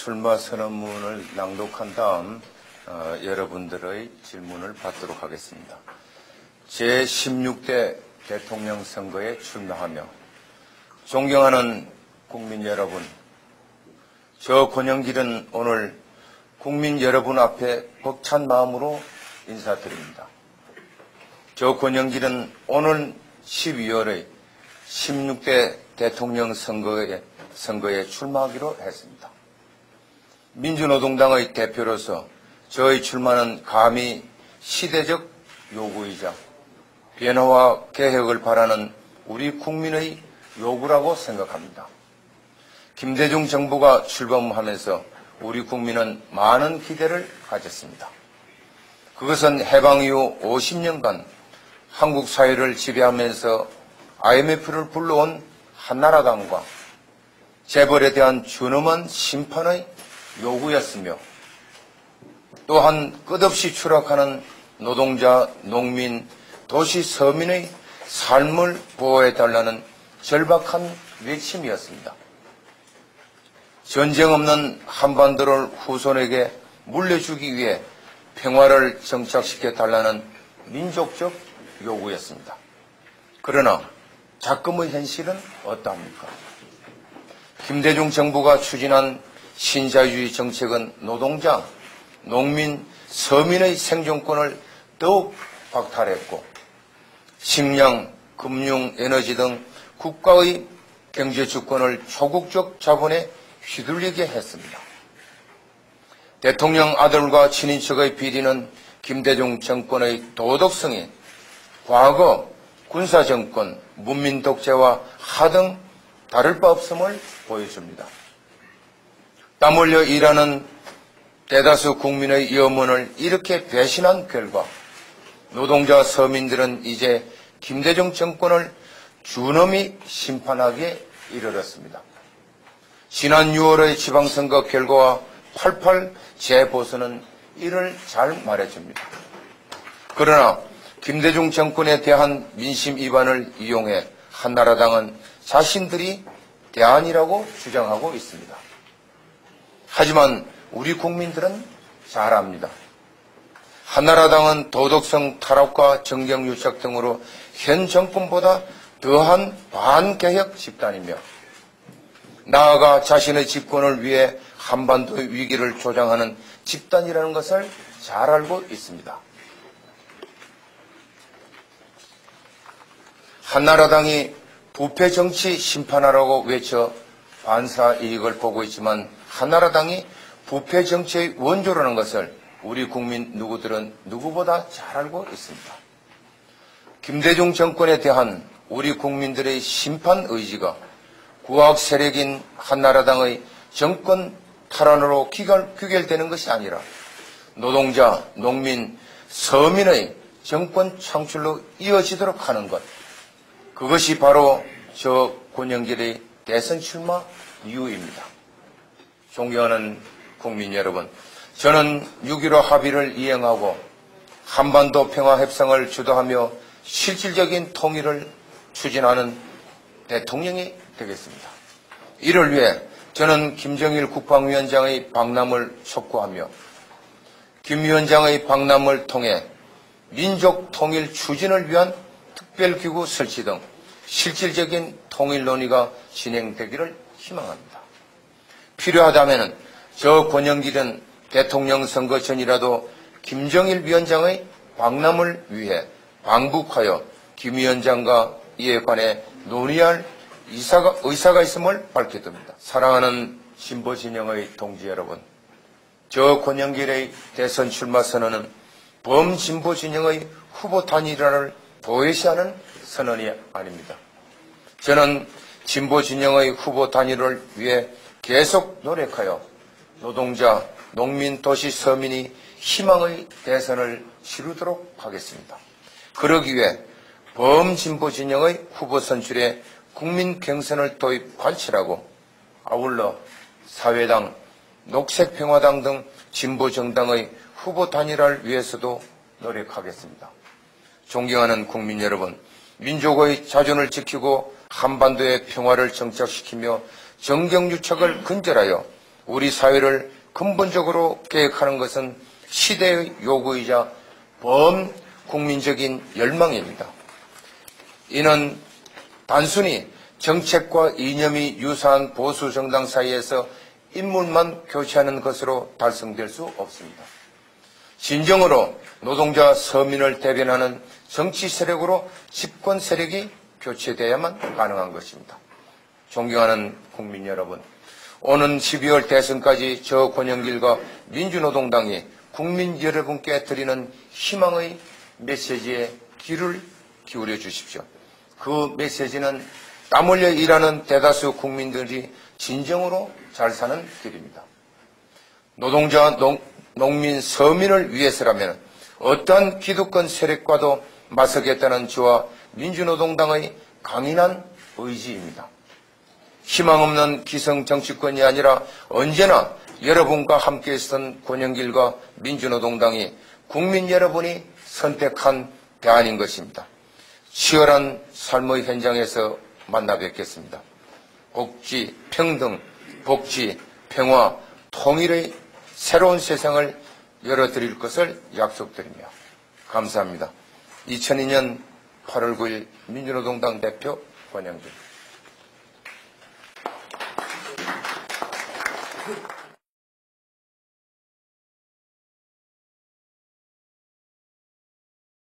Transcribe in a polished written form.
출마 선언문을 낭독한 다음 여러분들의 질문을 받도록 하겠습니다. 제16대 대통령 선거에 출마하며 존경하는 국민 여러분, 저 권영길은 오늘 국민 여러분 앞에 벅찬 마음으로 인사드립니다. 저 권영길은 오늘 12월의 16대 대통령 선거에 출마하기로 했습니다. 민주노동당의 대표로서 저의 출마는 감히 시대적 요구이자 변화와 개혁을 바라는 우리 국민의 요구라고 생각합니다. 김대중 정부가 출범하면서 우리 국민은 많은 기대를 가졌습니다. 그것은 해방 이후 50년간 한국 사회를 지배하면서 IMF를 불러온 한나라당과 재벌에 대한 준엄한 심판의 요구였으며, 또한 끝없이 추락하는 노동자, 농민, 도시 서민의 삶을 보호해달라는 절박한 외침이었습니다. 전쟁 없는 한반도를 후손에게 물려주기 위해 평화를 정착시켜달라는 민족적 요구였습니다. 그러나 작금의 현실은 어떠합니까? 김대중 정부가 추진한 신자유주의 정책은 노동자, 농민, 서민의 생존권을 더욱 박탈했고, 식량, 금융, 에너지 등 국가의 경제 주권을 초국적 자본에 휘둘리게 했습니다. 대통령 아들과 친인척의 비리는 김대중 정권의 도덕성이 과거 군사정권, 문민독재와 하등 다를 바 없음을 보여줍니다. 땀 흘려 일하는 대다수 국민의 염원을 이렇게 배신한 결과 노동자 서민들은 이제 김대중 정권을 준엄히 심판하기에 이르렀습니다. 지난 6월의 지방선거 결과와 8.8 재보선은 이를 잘 말해줍니다. 그러나 김대중 정권에 대한 민심 위반을 이용해 한나라당은 자신들이 대안이라고 주장하고 있습니다. 하지만 우리 국민들은 잘 압니다. 한나라당은 도덕성 타락과 정경유착 등으로 현 정권보다 더한 반개혁 집단이며, 나아가 자신의 집권을 위해 한반도의 위기를 조장하는 집단이라는 것을 잘 알고 있습니다. 한나라당이 부패 정치 심판하라고 외쳐 반사 이익을 보고 있지만, 한나라당이 부패 정치의 원조라는 것을 우리 국민 누구들은 누구보다 잘 알고 있습니다. 김대중 정권에 대한 우리 국민들의 심판 의지가 구악 세력인 한나라당의 정권 탈환으로 귀결되는 것이 아니라 노동자, 농민, 서민의 정권 창출로 이어지도록 하는 것, 그것이 바로 저 권영길의 대선 출마 이유입니다. 존경하는 국민 여러분, 저는 6.15 합의를 이행하고 한반도 평화 협상을 주도하며 실질적인 통일을 추진하는 대통령이 되겠습니다. 이를 위해 저는 김정일 국방위원장의 방남을 촉구하며 김 위원장의 방남을 통해 민족 통일 추진을 위한 특별기구 설치 등 실질적인 통일 논의가 진행되기를 희망합니다. 필요하다면 저 권영길은 대통령 선거 전이라도 김정일 위원장의 방남을 위해 방북하여 김 위원장과 이에 관해 논의할 의사가 있음을 밝혀둡니다. 사랑하는 진보진영의 동지 여러분, 저 권영길의 대선 출마 선언은 범진보진영의 후보 단일화를 도외시하는 선언이 아닙니다. 저는 진보진영의 후보 단일화를 위해 계속 노력하여 노동자, 농민, 도시, 서민이 희망의 대선을 치르도록 하겠습니다. 그러기 위해 범진보 진영의 후보 선출에 국민 경선을 도입 관철하고, 아울러 사회당, 녹색평화당 등 진보 정당의 후보 단일화를 위해서도 노력하겠습니다. 존경하는 국민 여러분, 민족의 자존을 지키고 한반도의 평화를 정착시키며 정경유착을 근절하여 우리 사회를 근본적으로 개혁하는 것은 시대의 요구이자 범국민적인 열망입니다. 이는 단순히 정책과 이념이 유사한 보수 정당 사이에서 인물만 교체하는 것으로 달성될 수 없습니다. 진정으로 노동자 서민을 대변하는 정치 세력으로 집권 세력이 교체돼야만 가능한 것입니다. 존경하는 국민 여러분, 오는 12월 대선까지 저 권영길과 민주노동당이 국민 여러분께 드리는 희망의 메시지에 귀를 기울여 주십시오. 그 메시지는 땀 흘려 일하는 대다수 국민들이 진정으로 잘 사는 길입니다. 노동자, 농민, 서민을 위해서라면 어떠한 기득권 세력과도 맞서겠다는 저와 민주노동당의 강인한 의지입니다. 희망 없는 기성 정치권이 아니라 언제나 여러분과 함께 있었던 권영길과 민주노동당이 국민 여러분이 선택한 대안인 것입니다. 치열한 삶의 현장에서 만나 뵙겠습니다. 복지, 평등, 복지, 평화, 통일의 새로운 세상을 열어드릴 것을 약속드리며 감사합니다. 2002년 8월 9일 민주노동당 대표 권영길.